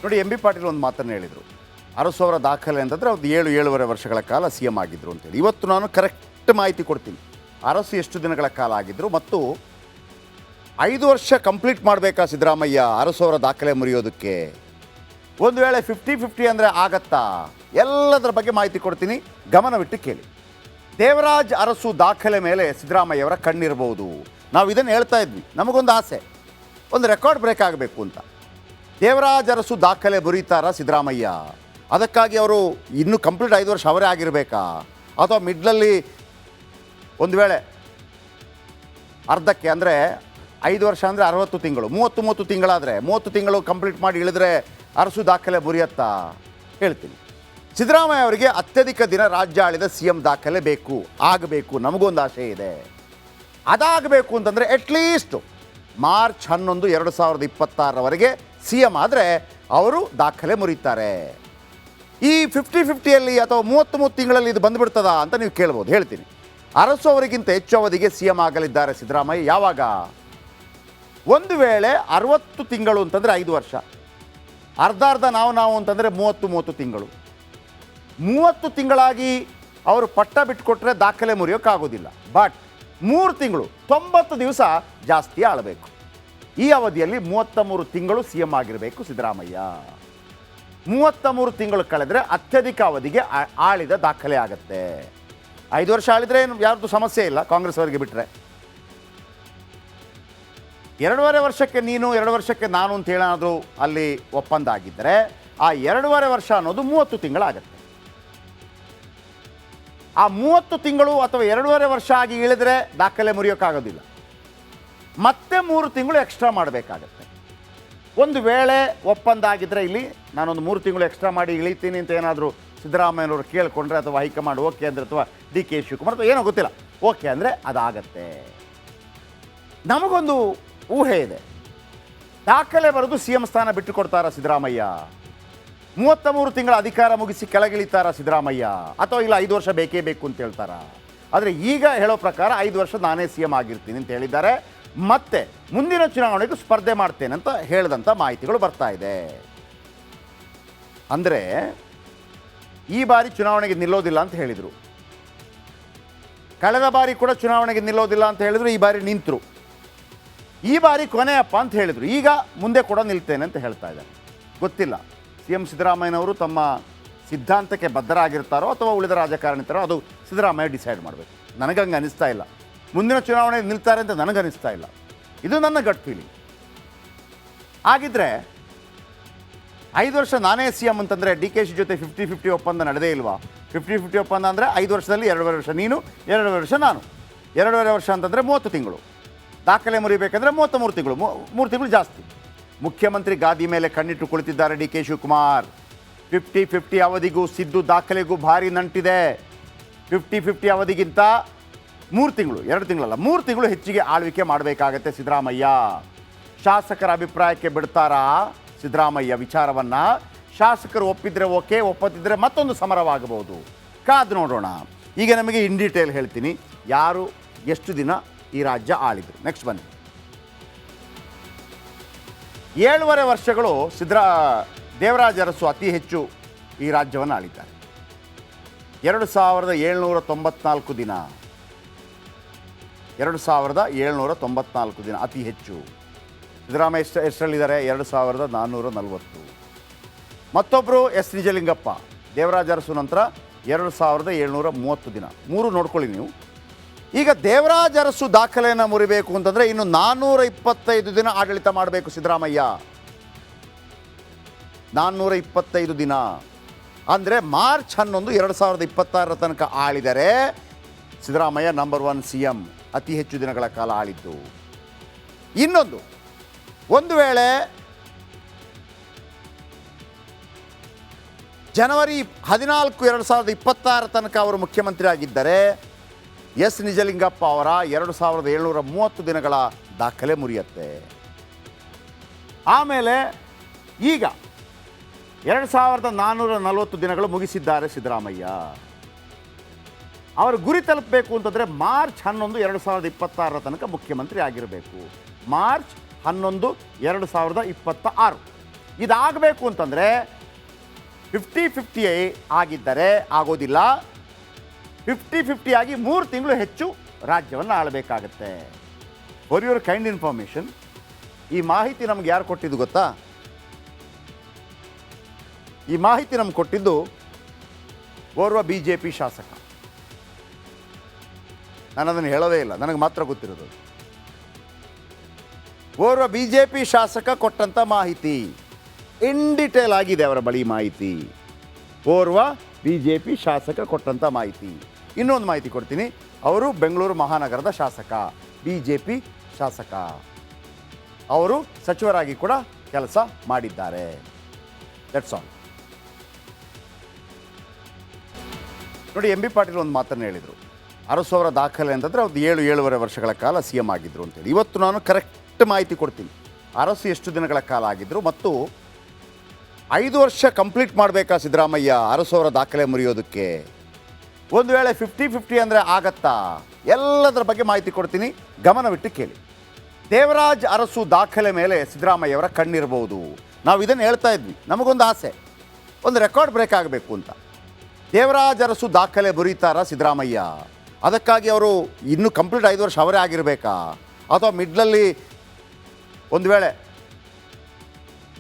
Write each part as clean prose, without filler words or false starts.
ನೋಡಿ, M B Patil ಒಂದು ಮಾತನ್ನು ಹೇಳಿದರು. ಅರಸು ಅವರ ದಾಖಲೆ ಅಂತಂದರೆ ಅವ್ರು 7-7.5 ವರ್ಷಗಳ ಕಾಲ ಸಿ ಎಂ ಆಗಿದ್ದರು ಅಂತೇಳಿ. ಇವತ್ತು ನಾನು ಕರೆಕ್ಟ್ ಮಾಹಿತಿ ಕೊಡ್ತೀನಿ. ಅರಸು ಎಷ್ಟು ದಿನಗಳ ಕಾಲ ಆಗಿದ್ದರು ಮತ್ತು 5 ವರ್ಷ ಕಂಪ್ಲೀಟ್ ಮಾಡಬೇಕಾ ಸಿದ್ದರಾಮಯ್ಯ ಅರಸು ಅವರ ದಾಖಲೆ ಮುರಿಯೋದಕ್ಕೆ? ಒಂದು ವೇಳೆ 50-50 ಅಂದರೆ ಆಗತ್ತಾ? ಎಲ್ಲದರ ಬಗ್ಗೆ ಮಾಹಿತಿ ಕೊಡ್ತೀನಿ, ಗಮನವಿಟ್ಟು ಕೇಳಿ. ದೇವರಾಜ್ ಅರಸು ದಾಖಲೆ ಮೇಲೆ ಸಿದ್ದರಾಮಯ್ಯವರ ಕಣ್ಣಿರ್ಬೋದು. ನಾವು ಇದನ್ನು ಹೇಳ್ತಾ ಇದ್ವಿ, ನಮಗೊಂದು ಆಸೆ, ಒಂದು ರೆಕಾರ್ಡ್ ಬ್ರೇಕ್ ಆಗಬೇಕು ಅಂತ. ದೇವರಾಜ್ ಅರಸು ದಾಖಲೆ ಮುರಿತಾರ ಸಿದ್ದರಾಮಯ್ಯ? ಅದಕ್ಕಾಗಿ ಅವರು ಇನ್ನೂ ಕಂಪ್ಲೀಟ್ 5 ವರ್ಷ ಅವರೇ ಆಗಿರಬೇಕಾ? ಅಥವಾ ಮಿಡ್ಲಲ್ಲಿ ಒಂದು ವೇಳೆ ಅರ್ಧಕ್ಕೆ, ಅಂದರೆ 5 ವರ್ಷ ಅಂದರೆ 60 ತಿಂಗಳು, 30 ತಿಂಗಳಾದರೆ 30 ತಿಂಗಳು ಕಂಪ್ಲೀಟ್ ಮಾಡಿ ಇಳಿದ್ರೆ ಅರಸು ದಾಖಲೆ ಮುರಿಯತ್ತಾ? ಹೇಳ್ತೀನಿ. ಸಿದ್ದರಾಮಯ್ಯ ಅವರಿಗೆ ಅತ್ಯಧಿಕ ದಿನ ರಾಜ್ಯ ಆಳಿದ ಸಿ ಎಂ ದಾಖಲೆ ಬೇಕು, ಆಗಬೇಕು. ನಮಗೊಂದು ಆಸೆ ಇದೆ. ಅದಾಗಬೇಕು ಅಂತಂದರೆ ಅಟ್ಲೀಸ್ಟ್ ಮಾರ್ಚ್ 11, 2026ರವರೆಗೆ ಸಿ ಎಂ ಆದರೆ ಅವರು ದಾಖಲೆ ಮುರಿತಾರೆ. ಈ 50-50ಯಲ್ಲಿ ಅಥವಾ 30 ತಿಂಗಳಲ್ಲಿ ಇದು ಬಂದುಬಿಡ್ತದಾ ಅಂತ ನೀವು ಕೇಳ್ಬೋದು. ಹೇಳ್ತೀನಿ. ಅರಸು ಅವರಿಗಿಂತ ಹೆಚ್ಚು ಅವಧಿಗೆ ಸಿ ಎಂ ಆಗಲಿದ್ದಾರೆ ಸಿದ್ದರಾಮಯ್ಯ. ಯಾವಾಗ? ಒಂದು ವೇಳೆ 60 ತಿಂಗಳು ಅಂತಂದರೆ 5 ವರ್ಷ, ಅರ್ಧ ನಾವು ಅಂತಂದರೆ 30 ತಿಂಗಳು. 30 ತಿಂಗಳಾಗಿ ಅವರು ಪಟ್ಟ ಬಿಟ್ಟುಕೊಟ್ರೆ ದಾಖಲೆ ಮುರಿಯೋಕ್ಕಾಗೋದಿಲ್ಲ. ಬಟ್ 3 ತಿಂಗಳು 90 ದಿವಸ ಜಾಸ್ತಿ ಆಳಬೇಕು. ಈ ಅವಧಿಯಲ್ಲಿ 33 ತಿಂಗಳು ಸಿ ಎಂ ಆಗಿರಬೇಕು ಸಿದ್ದರಾಮಯ್ಯ. 33 ತಿಂಗಳು ಕಳೆದರೆ ಅತ್ಯಧಿಕ ಅವಧಿಗೆ ಆಳಿದ ದಾಖಲೆ ಆಗತ್ತೆ. 5 ವರ್ಷ ಆಳಿದರೆ ಏನು ಯಾರ್ದು ಸಮಸ್ಯೆ ಇಲ್ಲ, ಕಾಂಗ್ರೆಸ್ ಅವರಿಗೆ ಬಿಟ್ಟರೆ. 2.5 ವರ್ಷಕ್ಕೆ ನೀನು 2 ವರ್ಷಕ್ಕೆ ನಾನು ಅಂತ ಹೇಳೋದು ಅಲ್ಲಿ ಒಪ್ಪಂದ ಆಗಿದ್ದರೆ ಆ 2.5 ವರ್ಷ ಅನ್ನೋದು 30 ತಿಂಗಳಾಗತ್ತೆ. ಆ 30 ತಿಂಗಳು ಅಥವಾ 2.5 ವರ್ಷ ಆಗಿ ಇಳಿದ್ರೆ ದಾಖಲೆ ಮುರಿಯೋಕ್ಕಾಗೋದಿಲ್ಲ. ಮತ್ತೆ 3 ತಿಂಗಳು ಎಕ್ಸ್ಟ್ರಾ ಮಾಡಬೇಕಾಗತ್ತೆ. ಒಂದು ವೇಳೆ ಒಪ್ಪಂದ ಆಗಿದ್ದರೆ ಇಲ್ಲಿ ನಾನೊಂದು 3 ತಿಂಗಳು ಎಕ್ಸ್ಟ್ರಾ ಮಾಡಿ ಇಳಿತೀನಿ ಅಂತ ಏನಾದರೂ ಸಿದ್ದರಾಮಯ್ಯನವರು ಕೇಳಿಕೊಂಡ್ರೆ, ಅಥವಾ ಹೈಕಮಾಂಡ್ ಓಕೆ ಅಂದರೆ, ಅಥವಾ ಡಿ ಕೆ ಶಿವಕುಮಾರ್ ಅಥವಾ ಏನೋ ಗೊತ್ತಿಲ್ಲ, ಓಕೆ ಅಂದರೆ ಅದಾಗತ್ತೆ. ನಮಗೊಂದು ಊಹೆ ಇದೆ. ದಾಖಲೆ ಬರೆದು ಸಿ ಎಂ ಸ್ಥಾನ ಬಿಟ್ಟು ಕೊಡ್ತಾರ ಸಿದ್ದರಾಮಯ್ಯ? 33 ತಿಂಗಳ ಅಧಿಕಾರ ಮುಗಿಸಿ ಕೆಳಗಿಳಿತಾರ ಸಿದ್ದರಾಮಯ್ಯ? ಅಥವಾ ಇಲ್ಲ 5 ವರ್ಷ ಬೇಕೇ ಬೇಕು ಅಂತ ಹೇಳ್ತಾರ? ಆದರೆ ಈಗ ಹೇಳೋ ಪ್ರಕಾರ 5 ವರ್ಷ ನಾನೇ ಸಿ ಎಂ ಆಗಿರ್ತೀನಿ ಅಂತ ಹೇಳಿದ್ದಾರೆ. ಮತ್ತೆ ಮುಂದಿನ ಚುನಾವಣೆಗೂ ಸ್ಪರ್ಧೆ ಮಾಡ್ತೇನೆ ಅಂತ ಹೇಳಿದಂಥ ಮಾಹಿತಿಗಳು ಬರ್ತಾ ಇದೆ. ಅಂದರೆ ಈ ಬಾರಿ ಚುನಾವಣೆಗೆ ನಿಲ್ಲೋದಿಲ್ಲ ಅಂತ ಹೇಳಿದರು. ಕಳೆದ ಬಾರಿ ಕೂಡ ಚುನಾವಣೆಗೆ ನಿಲ್ಲೋದಿಲ್ಲ ಅಂತ ಹೇಳಿದ್ರು, ಈ ಬಾರಿ ನಿಂತರು. ಈ ಬಾರಿ ಕೊನೆಯಪ್ಪ ಅಂತ ಹೇಳಿದರು. ಈಗ ಮುಂದೆ ಕೂಡ ನಿಲ್ತೇನೆ ಅಂತ ಹೇಳ್ತಾ ಇದ್ದಾರೆ. ಗೊತ್ತಿಲ್ಲ ಸಿ ಎಂ ಸಿದ್ದರಾಮಯ್ಯನವರು ತಮ್ಮ ಸಿದ್ಧಾಂತಕ್ಕೆ ಬದ್ಧರಾಗಿರ್ತಾರೋ ಅಥವಾ ಉಳಿದ ರಾಜಕಾರಣಿತಾರೋ, ಅದು ಸಿದ್ದರಾಮಯ್ಯ ಡಿಸೈಡ್ ಮಾಡಬೇಕು. ನನಗಂಗೆ ಅನಿಸ್ತಾ ಇಲ್ಲ. ಮುಂದಿನ ಚುನಾವಣೆ ನಿಲ್ತಾರೆ ಅಂತ ನನಗನ್ನಿಸ್ತಾ ಇಲ್ಲ. ಇದು ನನ್ನ ಗಟ್ ಫೀಲಿಂಗ್. ಆಗಿದ್ದರೆ 5 ವರ್ಷ ನಾನೇ ಸಿ ಎಂ ಅಂತಂದರೆ ಡಿ ಕೆ ಶಿ ಜೊತೆ 50-50 ಒಪ್ಪಂದ ನಡೆದೇ ಇಲ್ವಾ? 50-50 ಒಪ್ಪಂದ ಅಂದರೆ 5 ವರ್ಷದಲ್ಲಿ 2.5 ವರ್ಷ ನೀನು, 2.5 ವರ್ಷ ನಾನು. 2.5 ವರ್ಷ ಅಂತಂದರೆ 30 ತಿಂಗಳು. ದಾಖಲೆ ಮುರಿಬೇಕಂದ್ರೆ 33 ತಿಂಗಳು, 3 ತಿಂಗಳು ಜಾಸ್ತಿ. ಮುಖ್ಯಮಂತ್ರಿ ಗಾದಿ ಮೇಲೆ ಕಣ್ಣಿಟ್ಟು ಕುಳಿತಿದ್ದಾರೆ ಡಿ ಕೆ ಶಿವಕುಮಾರ್. 50-50 ಅವಧಿಗೂ ಸಿದ್ದು ದಾಖಲೆಗೂ ಭಾರಿ ನಂಟಿದೆ. 50-50 ಅವಧಿಗಿಂತ 3 ತಿಂಗಳು, 2 ತಿಂಗಳಲ್ಲ, 3 ತಿಂಗಳು ಹೆಚ್ಚಿಗೆ ಆಳ್ವಿಕೆ ಮಾಡಬೇಕಾಗತ್ತೆ ಸಿದ್ದರಾಮಯ್ಯ. ಶಾಸಕರ ಅಭಿಪ್ರಾಯಕ್ಕೆ ಬಿಡ್ತಾರಾ ಸಿದ್ದರಾಮಯ್ಯ ವಿಚಾರವನ್ನು? ಶಾಸಕರು ಒಪ್ಪಿದ್ರೆ ಓಕೆ, ಒಪ್ಪದಿದ್ದರೆ ಮತ್ತೊಂದು ಸಮರವಾಗಬಹುದು. ಕಾದು ನೋಡೋಣ. ಈಗ ನಮಗೆ ಇನ್ ಡೀಟೇಲ್ ಹೇಳ್ತೀನಿ ಯಾರು ಎಷ್ಟು ದಿನ ಈ ರಾಜ್ಯ ಆಳಿದರು. ನೆಕ್ಸ್ಟ್ ಬನ್ನಿ. 7.5 ವರ್ಷಗಳು ದೇವರಾಜ್ ಅರಸು ಅತಿ ಹೆಚ್ಚು ಈ ರಾಜ್ಯವನ್ನು ಆಳಿದ್ದಾರೆ. 2794 ದಿನ. 2794 ದಿನ ಅತಿ ಹೆಚ್ಚು. ಸಿದ್ದರಾಮಯ್ಯ ಎಷ್ಟರಲ್ಲಿದ್ದಾರೆ? 2440. ಮತ್ತೊಬ್ಬರು ಎಸ್ ನಿಜಲಿಂಗಪ್ಪ, ದೇವರಾಜ್ ಅರಸು ನಂತರ 2730 ದಿನ. 3 ನೋಡ್ಕೊಳ್ಳಿ ನೀವು. ಈಗ ದೇವರಾಜ್ ಅರಸು ದಾಖಲೆಯನ್ನು ಮುರಿಬೇಕು ಅಂತಂದರೆ ಇನ್ನು 425 ದಿನ ಆಡಳಿತ ಮಾಡಬೇಕು ಸಿದ್ದರಾಮಯ್ಯ. 425 ದಿನ ಅಂದರೆ ಮಾರ್ಚ್ 11, 2026 ತನಕ ಆಳಿದರೆ ಸಿದ್ದರಾಮಯ್ಯ ನಂಬರ್ 1 ಸಿ ಎಂ. ಅತಿ ಹೆಚ್ಚು ದಿನಗಳ ಕಾಲ ಆಳಿದ್ದು. ಇನ್ನೊಂದು, ಒಂದು ವೇಳೆ ಜನವರಿ 14, 2026 ತನಕ ಅವರು ಮುಖ್ಯಮಂತ್ರಿ ಆಗಿದ್ದರೆ ಎಸ್ ನಿಜಲಿಂಗಪ್ಪ ಅವರ 2730 ದಿನಗಳ ದಾಖಲೆ ಮುರಿಯುತ್ತೆ. ಆಮೇಲೆ ಈಗ 2440 ದಿನಗಳು ಮುಗಿಸಿದ್ದಾರೆ ಸಿದ್ದರಾಮಯ್ಯ. ಅವರು ಗುರಿ ತಲುಪಬೇಕು ಅಂತಂದರೆ ಮಾರ್ಚ್ 11, 2026 ತನಕ ಮುಖ್ಯಮಂತ್ರಿ ಆಗಿರಬೇಕು. ಮಾರ್ಚ್ 11, 2026. ಇದಾಗಬೇಕು ಅಂತಂದರೆ 50-50 ಆಗಿದ್ದರೆ ಆಗೋದಿಲ್ಲ. 50-50 ಆಗಿ 3 ತಿಂಗಳು ಹೆಚ್ಚು ರಾಜ್ಯವನ್ನು ಆಳಬೇಕಾಗತ್ತೆ. ಫಾರ್ ಯುವರ್ ಕೈಂಡ್ ಇನ್ಫಾರ್ಮೇಷನ್, ಈ ಮಾಹಿತಿ ನಮ್ಗೆ ಯಾರು ಕೊಟ್ಟಿದ್ದು ಗೊತ್ತಾ? ಈ ಮಾಹಿತಿ ನಮ್ಗೆ ಕೊಟ್ಟಿದ್ದು ಓರ್ವ BJP ಶಾಸಕ. ನಾನು ಅದನ್ನು ಹೇಳೋದೇ ಇಲ್ಲ, ನನಗೆ ಮಾತ್ರ ಗೊತ್ತಿರೋದು. ಓರ್ವ BJP ಶಾಸಕ ಕೊಟ್ಟಂಥ ಮಾಹಿತಿ, ಇನ್ ಡೀಟೇಲ್ ಆಗಿದೆ ಅವರ ಬಳಿ ಮಾಹಿತಿ. ಓರ್ವ BJP ಶಾಸಕ ಕೊಟ್ಟಂಥ ಮಾಹಿತಿ. ಇನ್ನೊಂದು ಮಾಹಿತಿ ಕೊಡ್ತೀನಿ. ಅವರು ಬೆಂಗಳೂರು ಮಹಾನಗರದ ಶಾಸಕ, BJP ಶಾಸಕ. ಅವರು ಸಚಿವರಾಗಿ ಕೂಡ ಕೆಲಸ ಮಾಡಿದ್ದಾರೆ. That's all. ನೋಡಿ, MB ಪಾಟೀಲ್ ಒಂದು ಮಾತನ್ನು ಹೇಳಿದರು. ಅರಸು ಅವರ ದಾಖಲೆ ಅಂತಂದರೆ ಅವ್ರು 7-7.5 ವರ್ಷಗಳ ಕಾಲ CM ಆಗಿದ್ದರು ಅಂತೇಳಿ. ಇವತ್ತು ನಾನು ಕರೆಕ್ಟ್ ಮಾಹಿತಿ ಕೊಡ್ತೀನಿ. ಅರಸು ಎಷ್ಟು ದಿನಗಳ ಕಾಲ ಆಗಿದ್ದರು ಮತ್ತು 5 ವರ್ಷ ಕಂಪ್ಲೀಟ್ ಮಾಡಬೇಕಾ ಸಿದ್ದರಾಮಯ್ಯ ಅರಸು ಅವರ ದಾಖಲೆ ಮುರಿಯೋದಕ್ಕೆ? ಒಂದು ವೇಳೆ 50-50 ಅಂದರೆ ಆಗತ್ತಾ? ಎಲ್ಲದರ ಬಗ್ಗೆ ಮಾಹಿತಿ ಕೊಡ್ತೀನಿ, ಗಮನವಿಟ್ಟು ಕೇಳಿ. ದೇವರಾಜ್ ಅರಸು ದಾಖಲೆ ಮೇಲೆ ಸಿದ್ದರಾಮಯ್ಯವರ ಕಣ್ಣಿರ್ಬೋದು. ನಾವು ಇದನ್ನು ಹೇಳ್ತಾ ಇದ್ವಿ, ನಮಗೊಂದು ಆಸೆ, ಒಂದು ರೆಕಾರ್ಡ್ ಬ್ರೇಕ್ ಆಗಬೇಕು ಅಂತ. ದೇವರಾಜ್ ಅರಸು ದಾಖಲೆ ಮುರಿತಾರ ಸಿದ್ದರಾಮಯ್ಯ? ಅದಕ್ಕಾಗಿ ಅವರು ಇನ್ನೂ ಕಂಪ್ಲೀಟ್ 5 ವರ್ಷ ಅವರೇ ಆಗಿರಬೇಕಾ? ಅಥವಾ ಮಿಡ್ಲಲ್ಲಿ ಒಂದು ವೇಳೆ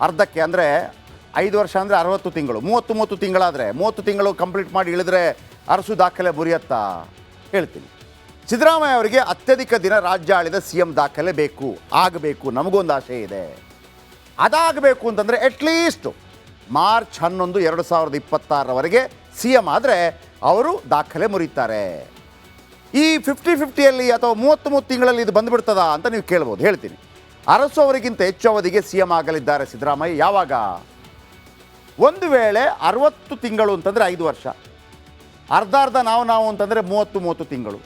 ಅರ್ಧಕ್ಕೆ, ಅಂದರೆ 5 ವರ್ಷ ಅಂದರೆ 60 ತಿಂಗಳು, 30 ತಿಂಗಳಾದರೆ 30 ತಿಂಗಳು ಕಂಪ್ಲೀಟ್ ಮಾಡಿ ಇಳಿದ್ರೆ ಅರಸು ದಾಖಲೆ ಮುರಿಯತ್ತಾ? ಹೇಳ್ತೀನಿ. ಸಿದ್ದರಾಮಯ್ಯ ಅವರಿಗೆ ಅತ್ಯಧಿಕ ದಿನ ರಾಜ್ಯ ಆಳಿದ CM ದಾಖಲೆ ಬೇಕು, ಆಗಬೇಕು. ನಮಗೊಂದು ಆಸೆ ಇದೆ. ಅದಾಗಬೇಕು ಅಂತಂದರೆ ಅಟ್ಲೀಸ್ಟ್ ಮಾರ್ಚ್ 11, 2026ರವರೆಗೆ CM ಆದರೆ ಅವರು ದಾಖಲೆ ಮುರಿತಾರೆ. ಈ 50-50ಯಲ್ಲಿ ಅಥವಾ 30 ತಿಂಗಳಲ್ಲಿ ಇದು ಬಂದುಬಿಡ್ತದಾ ಅಂತ ನೀವು ಕೇಳ್ಬೋದು. ಹೇಳ್ತೀನಿ. ಅರಸು ಅವರಿಗಿಂತ ಹೆಚ್ಚು ಅವಧಿಗೆ CM ಆಗಲಿದ್ದಾರೆ ಸಿದ್ದರಾಮಯ್ಯ. ಯಾವಾಗ? ಒಂದು ವೇಳೆ 60 ತಿಂಗಳು ಅಂತಂದರೆ 5 ವರ್ಷ, ಅರ್ಧ ನಾವು ಅಂತಂದರೆ 30 ತಿಂಗಳು.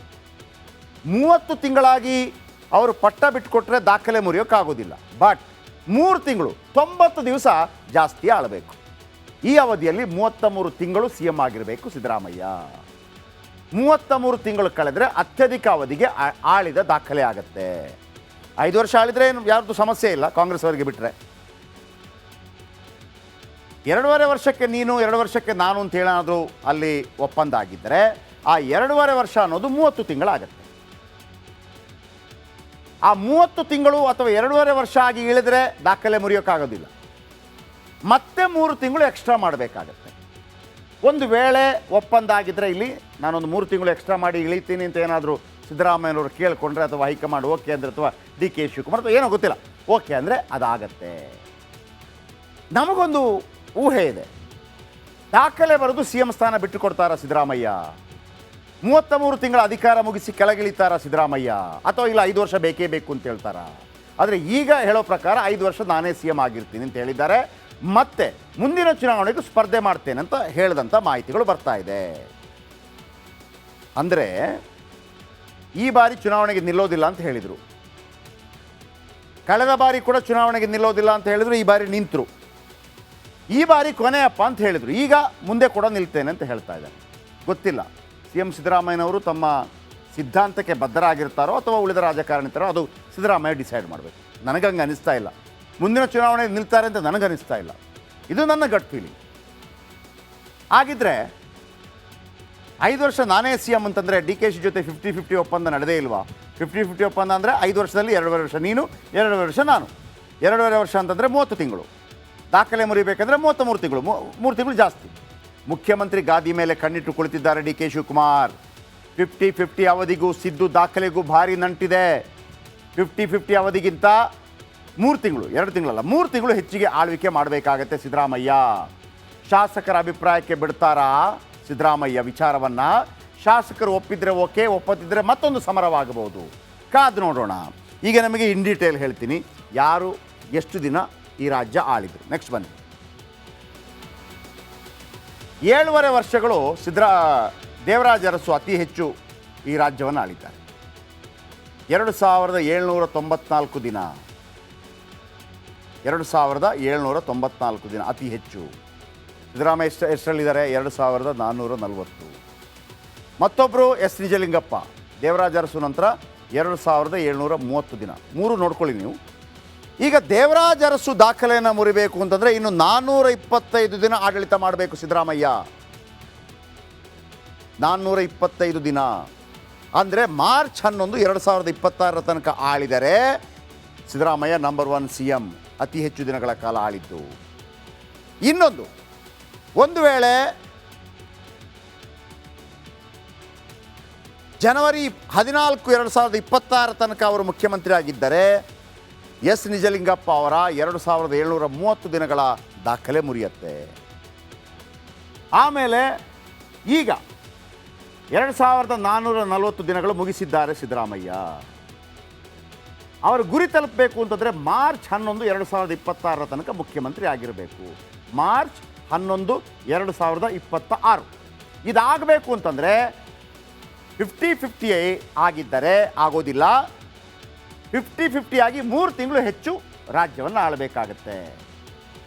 30 ತಿಂಗಳಾಗಿ ಅವರು ಪಟ್ಟ ಬಿಟ್ಟುಕೊಟ್ರೆ ದಾಖಲೆ ಮುರಿಯೋಕ್ಕಾಗೋದಿಲ್ಲ. ಬಟ್ 3 ತಿಂಗಳು 90 ದಿವಸ ಜಾಸ್ತಿ ಆಳಬೇಕು. ಈ ಅವಧಿಯಲ್ಲಿ 33 ತಿಂಗಳು CM ಆಗಿರಬೇಕು ಸಿದ್ದರಾಮಯ್ಯ. 33 ತಿಂಗಳು ಕಳೆದರೆ ಅತ್ಯಧಿಕ ಅವಧಿಗೆ ಆಳಿದ ದಾಖಲೆ ಆಗತ್ತೆ. 5 ವರ್ಷ ಆಳಿದರೆ ಏನು ಯಾರ್ದು ಸಮಸ್ಯೆ ಇಲ್ಲ, ಕಾಂಗ್ರೆಸ್ ಅವರಿಗೆ ಬಿಟ್ಟರೆ. 2.5 ವರ್ಷಕ್ಕೆ ನೀನು, 2 ವರ್ಷಕ್ಕೆ ನಾನು ಅಂತ ಹೇಳೋದು ಅಲ್ಲಿ ಒಪ್ಪಂದ ಆಗಿದ್ದರೆ ಆ 2.5 ವರ್ಷ ಅನ್ನೋದು 30 ತಿಂಗಳಾಗತ್ತೆ. ಆ 30 ತಿಂಗಳು ಅಥವಾ 2.5 ವರ್ಷ ಆಗಿ ಇಳಿದ್ರೆ ದಾಖಲೆ ಮುರಿಯೋಕ್ಕಾಗೋದಿಲ್ಲ. ಮತ್ತೆ 3 ತಿಂಗಳು ಎಕ್ಸ್ಟ್ರಾ ಮಾಡಬೇಕಾಗತ್ತೆ. ಒಂದು ವೇಳೆ ಒಪ್ಪಂದ ಆಗಿದ್ದರೆ ಇಲ್ಲಿ ನಾನೊಂದು 3 ತಿಂಗಳು ಎಕ್ಸ್ಟ್ರಾ ಮಾಡಿ ಇಳಿತೀನಿ ಅಂತ ಏನಾದರೂ ಸಿದ್ದರಾಮಯ್ಯನವರು ಕೇಳಿಕೊಂಡ್ರೆ ಅಥವಾ ಹೈಕಮಾಂಡ್ ಓಕೆ ಅಂದರೆ ಅಥವಾ DK ಶಿವಕುಮಾರ್ ಅಥವಾ ಏನೋ ಗೊತ್ತಿಲ್ಲ ಓಕೆ ಅಂದರೆ ಅದಾಗತ್ತೆ. ನಮಗೊಂದು ಊಹೆ ಇದೆ, ದಾಖಲೆ ಬರೆದು CM ಸ್ಥಾನ ಬಿಟ್ಟು ಕೊಡ್ತಾರಾ ಸಿದ್ದರಾಮಯ್ಯ? 33 ತಿಂಗಳ ಅಧಿಕಾರ ಮುಗಿಸಿ ಕೆಳಗಿಳಿತಾರ ಸಿದ್ದರಾಮಯ್ಯ? ಅಥವಾ ಇಲ್ಲ 5 ವರ್ಷ ಬೇಕೇ ಬೇಕು ಅಂತ ಹೇಳ್ತಾರ? ಆದರೆ ಈಗ ಹೇಳೋ ಪ್ರಕಾರ 5 ವರ್ಷ ನಾನೇ CM ಆಗಿರ್ತೀನಿ ಅಂತ ಹೇಳಿದ್ದಾರೆ. ಮತ್ತೆ ಮುಂದಿನ ಚುನಾವಣೆಗೂ ಸ್ಪರ್ಧೆ ಮಾಡ್ತೇನೆ ಅಂತ ಹೇಳಿದಂಥ ಮಾಹಿತಿಗಳು ಬರ್ತಾ ಇದೆ. ಅಂದರೆ ಈ ಬಾರಿ ಚುನಾವಣೆಗೆ ನಿಲ್ಲೋದಿಲ್ಲ ಅಂತ ಹೇಳಿದರು. ಕಳೆದ ಬಾರಿ ಕೂಡ ಚುನಾವಣೆಗೆ ನಿಲ್ಲೋದಿಲ್ಲ ಅಂತ ಹೇಳಿದ್ರು, ಈ ಬಾರಿ ನಿಂತರು. ಈ ಬಾರಿ ಕೊನೆಯಪ್ಪ ಅಂತ ಹೇಳಿದರು. ಈಗ ಮುಂದೆ ಕೂಡ ನಿಲ್ತೇನೆ ಅಂತ ಹೇಳ್ತಾ ಇದ್ದಾರೆ. ಗೊತ್ತಿಲ್ಲ CM ಸಿದ್ದರಾಮಯ್ಯನವರು ತಮ್ಮ ಸಿದ್ಧಾಂತಕ್ಕೆ ಬದ್ಧರಾಗಿರ್ತಾರೋ ಅಥವಾ ಉಳಿದ ರಾಜಕಾರಣಿತಾರೋ, ಅದು ಸಿದ್ದರಾಮಯ್ಯ ಡಿಸೈಡ್ ಮಾಡಬೇಕು. ನನಗಂಗೆ ಅನಿಸ್ತಾ ಇಲ್ಲ ಮುಂದಿನ ಚುನಾವಣೆ ನಿಲ್ತಾರೆ ಅಂತ, ನನಗನ್ನಿಸ್ತಾ ಇಲ್ಲ. ಇದು ನನ್ನ ಗಟ್ ಫೀಲಿಂಗ್. ಆಗಿದ್ದರೆ 5 ವರ್ಷ ನಾನೇ CM ಅಂತಂದರೆ DK ಜೊತೆ 50-50 ಒಪ್ಪಂದ ನಡೆದೇ ಇಲ್ವಾ? 50-50 ಒಪ್ಪಂದ ಅಂದರೆ 5 ವರ್ಷದಲ್ಲಿ 2.5 ವರ್ಷ ನೀನು, 2.5 ವರ್ಷ ನಾನು. 2.5 ವರ್ಷ ಅಂತಂದರೆ 30 ತಿಂಗಳು. ದಾಖಲೆ ಮುರಿಬೇಕಂದ್ರೆ 33 ತಿಂಗಳು, 3 ತಿಂಗಳು ಜಾಸ್ತಿ. ಮುಖ್ಯಮಂತ್ರಿ ಗಾದಿ ಮೇಲೆ ಕಣ್ಣಿಟ್ಟು ಕುಳಿತಿದ್ದಾರೆ DK ಶಿವಕುಮಾರ್. 50-50 ಅವಧಿಗೂ ಸಿದ್ದು ದಾಖಲೆಗೂ ಭಾರಿ ನಂಟಿದೆ. 50-50 ಅವಧಿಗಿಂತ 3 ತಿಂಗಳು, 2 ತಿಂಗಳಲ್ಲ 3 ತಿಂಗಳು ಹೆಚ್ಚಿಗೆ ಆಳ್ವಿಕೆ ಮಾಡಬೇಕಾಗತ್ತೆ ಸಿದ್ದರಾಮಯ್ಯ. ಶಾಸಕರ ಅಭಿಪ್ರಾಯಕ್ಕೆ ಬಿಡ್ತಾರಾ ಸಿದ್ದರಾಮಯ್ಯ ವಿಚಾರವನ್ನು? ಶಾಸಕರು ಒಪ್ಪಿದ್ರೆ ಓಕೆ, ಒಪ್ಪದಿದ್ದರೆ ಮತ್ತೊಂದು ಸಮರವಾಗಬಹುದು. ಕಾದು ನೋಡೋಣ. ಈಗ ನಮಗೆ ಇನ್ ಡೀಟೇಲ್ ಹೇಳ್ತೀನಿ ಯಾರು ಎಷ್ಟು ದಿನ ಈ ರಾಜ್ಯ ಆಳಿದರು. ನೆಕ್ಸ್ಟ್ ಬನ್ನಿ. 7.5 ವರ್ಷಗಳು ದೇವರಾಜ ಅರಸು ಅತಿ ಹೆಚ್ಚು ಈ ರಾಜ್ಯವನ್ನು ಆಳಿದ್ದಾರೆ. 2794 ದಿನ. 2794 ದಿನ ಅತಿ ಹೆಚ್ಚು. ಸಿದ್ದರಾಮಯ್ಯ ಎಷ್ಟರಲ್ಲಿದ್ದಾರೆ? 2440. ಮತ್ತೊಬ್ಬರು ಎಸ್ ನಿಜಲಿಂಗಪ್ಪ, ದೇವರಾಜ ಅರಸು ನಂತರ 2730 ದಿನ. 3 ನೋಡ್ಕೊಳ್ಳಿ ನೀವು. ಈಗ ದೇವರಾಜ ಅರಸು ದಾಖಲೆಯನ್ನು ಮುರಿಬೇಕು ಅಂತಂದರೆ ಇನ್ನು 425 ದಿನ ಆಡಳಿತ ಮಾಡಬೇಕು ಸಿದ್ದರಾಮಯ್ಯ. 425 ದಿನ ಅಂದರೆ ಮಾರ್ಚ್ 11, 2026 ತನಕ ಆಳಿದರೆ ಸಿದ್ದರಾಮಯ್ಯ ನಂಬರ್ 1 CM, ಅತಿ ಹೆಚ್ಚು ದಿನಗಳ ಕಾಲ ಆಳಿದ್ದು. ಇನ್ನೊಂದು, ಒಂದು ವೇಳೆ ಜನವರಿ 14, 2026 ತನಕ ಅವರು ಮುಖ್ಯಮಂತ್ರಿ ಆಗಿದ್ದರೆ ಎಸ್ ನಿಜಲಿಂಗಪ್ಪ ಅವರ 2730 ದಿನಗಳ ದಾಖಲೆ ಮುರಿಯುತ್ತೆ. ಆಮೇಲೆ ಈಗ 2440 ದಿನಗಳು ಮುಗಿಸಿದ್ದಾರೆ ಸಿದ್ದರಾಮಯ್ಯ. ಅವರು ಗುರಿ ತಲುಪಬೇಕು ಅಂತಂದರೆ ಮಾರ್ಚ್ 11, 2026 ತನಕ ಮುಖ್ಯಮಂತ್ರಿ ಆಗಿರಬೇಕು. ಮಾರ್ಚ್ 11, 2026 ಇದಾಗಬೇಕು ಅಂತಂದರೆ 50-50 ಆಗಿದ್ದರೆ ಆಗೋದಿಲ್ಲ. 50-50 ಆಗಿ 3 ತಿಂಗಳು ಹೆಚ್ಚು ರಾಜ್ಯವನ್ನು ಆಳಬೇಕಾಗತ್ತೆ.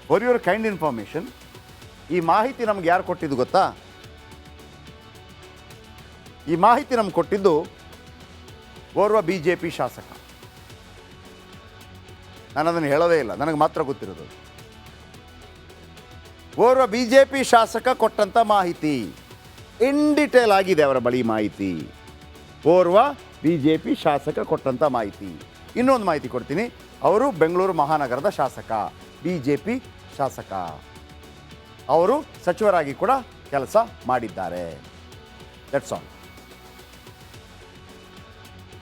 ಫಾರ್ ಯುವರ್ ಕೈಂಡ್ ಇನ್ಫಾರ್ಮೇಷನ್, ಈ ಮಾಹಿತಿ ನಮ್ಗೆ ಯಾರು ಕೊಟ್ಟಿದ್ದು ಗೊತ್ತಾ? ಈ ಮಾಹಿತಿ ನಮ್ಗೆ ಕೊಟ್ಟಿದ್ದು ಓರ್ವ BJP ಶಾಸಕ. ನಾನು ಅದನ್ನು ಹೇಳೋದೇ ಇಲ್ಲ, ನನಗೆ ಮಾತ್ರ ಗೊತ್ತಿರೋದು. ಓರ್ವ BJP ಶಾಸಕ ಕೊಟ್ಟಂಥ ಮಾಹಿತಿ, ಇನ್ ಡೀಟೇಲ್ ಆಗಿದೆ ಅವರ ಬಳಿ ಮಾಹಿತಿ. ಓರ್ವ BJP ಶಾಸಕ ಕೊಟ್ಟಂಥ ಮಾಹಿತಿ. ಇನ್ನೊಂದು ಮಾಹಿತಿ ಕೊಡ್ತೀನಿ. ಅವರು ಬೆಂಗಳೂರು ಮಹಾನಗರದ ಶಾಸಕ, BJP ಶಾಸಕ. ಅವರು ಸಚಿವರಾಗಿ ಕೂಡ ಕೆಲಸ ಮಾಡಿದ್ದಾರೆ. That's all.